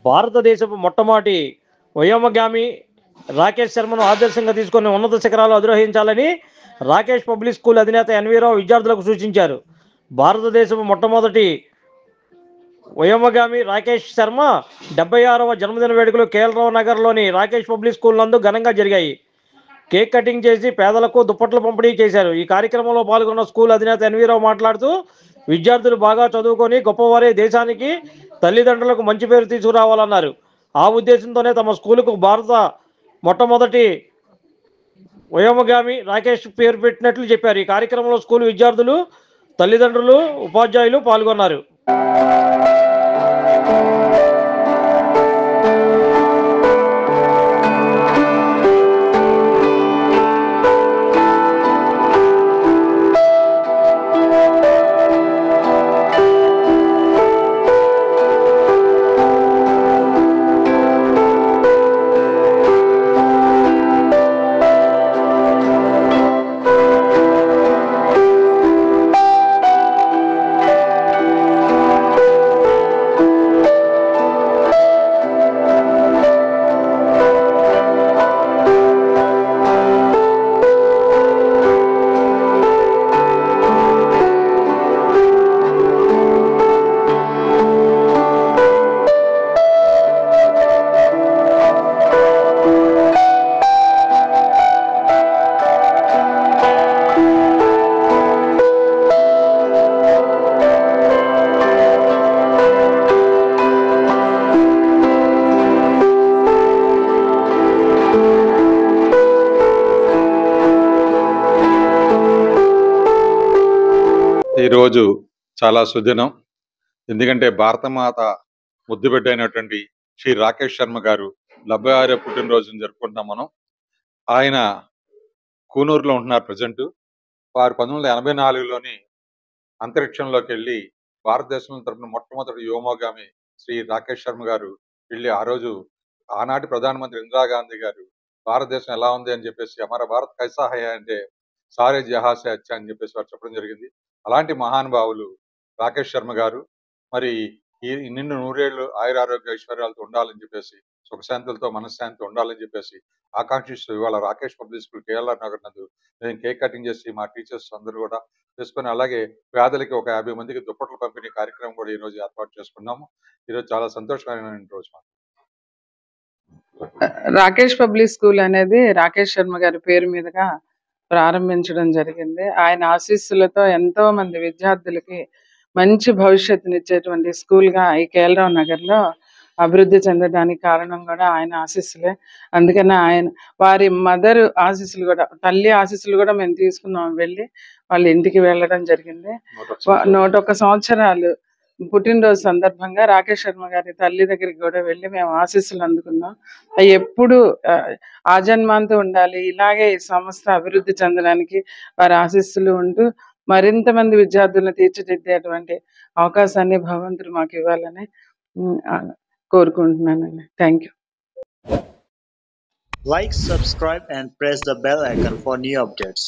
భారతదేశపు మొట్టమొదటి వ్యోమగామి రాకేష్ శర్మను ఆదర్శంగా తీసుకొని ఉన్నత శిఖరాలు అధిరోహించాలని రాకేష్ పబ్లిక్ స్కూల్ అధినేత ఎన్వీ రావు విద్యార్థులకు సూచించారు. భారతదేశపు మొట్టమొదటి వ్యోమగామి రాకేష్ శర్మ 76వ జన్మదిన వేడుకలు కేఎల్ నగర్లోని రాకేష్ పబ్లిక్ స్కూల్ నందు ఘనంగా జరిగాయి. కేక్ కటింగ్ చేసి పేదలకు దుప్పట్లు పంపిణీ చేశారు. ఈ కార్యక్రమంలో పాల్గొన్న స్కూల్ అధినేత ఎన్వీ రావు మాట్లాడుతూ, విద్యార్థులు బాగా చదువుకొని గొప్పవారే దేశానికి, తల్లిదండ్రులకు మంచి పేరు తీసుకురావాలన్నారు. ఆ ఉద్దేశంతోనే తమ స్కూలుకు భారత మొట్టమొదటి వ్యోమగామి రాకేష్ పేరు పెట్టినట్లు చెప్పారు. ఈ కార్యక్రమంలో స్కూల్ విద్యార్థులు, తల్లిదండ్రులు, ఉపాధ్యాయులు పాల్గొన్నారు. ఈరోజు చాలా సుదినం. ఎందుకంటే భారతమాత ముద్దుబిడ్డ అయినటువంటి శ్రీ రాకేష్ శర్మ గారు 76వ పుట్టినరోజును జరుపుకుంటున్నాం మనం. ఆయన కూనూరులో ఉంటున్నారు ప్రజెంట్. వారు 1984లోని అంతరిక్షంలోకి వెళ్ళి భారతదేశంలో తరపున మొట్టమొదటి వ్యోమగామి శ్రీ రాకేష్ శర్మ గారు వెళ్ళి ఆ రోజు ఆనాటి ప్రధానమంత్రి ఇందిరాగాంధీ గారు భారతదేశం ఎలా ఉంది అని చెప్పేసి హమారా భారత్ కైసా హై అంటే సారే జహాసే అచ్చా అని చెప్పేసి వారు చెప్పడం జరిగింది. అలాంటి మహానుభావులు రాకేష్ శర్మ గారు మరి ఈ నిన్ను 100 ఏళ్ళు ఆయురారోగ్య ఐశ్వర్యాలతో ఉండాలని చెప్పేసి, సుఖశాంతులతో మనశ్శాంతి ఉండాలని చెప్పేసి ఆకాంక్షిస్తూ ఇవాళ Rakesh public school KLR Nagar నందు నేను కేక్ కటింగ్ చేసి మా టీచర్స్ అందరూ కూడా చేసుకుని, అలాగే పేదలకి ఒక 50 మందికి దుప్పట్లు పంపిణీ కార్యక్రమం కూడా ఈ రోజు ఏర్పాటు చేసుకున్నాము. ఈరోజు చాలా సంతోషకరమైన రోజు. రాకేష్ పబ్లిక్ స్కూల్ అనేది రాకేష్ శర్మ గారి పేరు మీదుగా ప్రారంభించడం జరిగింది. ఆయన ఆశీస్సులతో ఎంతో మంది విద్యార్థులకి మంచి భవిష్యత్తునిచ్చేటువంటి స్కూల్గా ఈ కేఎల్ఆర్ నగర్లో అభివృద్ధి చెందడానికి కారణం కూడా ఆయన ఆశీస్సులే. అందుకనే వారి మదర్ ఆశీస్సులు కూడా, తల్లి ఆశీస్సులు కూడా మేము తీసుకున్నాం. వెళ్ళి వాళ్ళ ఇంటికి వెళ్ళడం జరిగింది. 101 సంవత్సరాలు పుట్టినరోజు సందర్భంగా రాకేష్ శర్మ గారి తల్లి దగ్గరికి కూడా వెళ్ళి మేము ఆశీస్సులు అందుకున్నాం. అవి ఎప్పుడు ఆజన్మాంతో ఉండాలి, ఇలాగే ఈ సంస్థ అభివృద్ధి చెందడానికి వారి ఆశీస్సులు ఉంటూ మరింత మంది విద్యార్థులను తీర్చిదిద్దేటువంటి అవకాశాన్ని భగవంతుడు మాకు ఇవ్వాలని కోరుకుంటున్నానండి. Thank you. Like, subscribe and press the bell icon for new updates.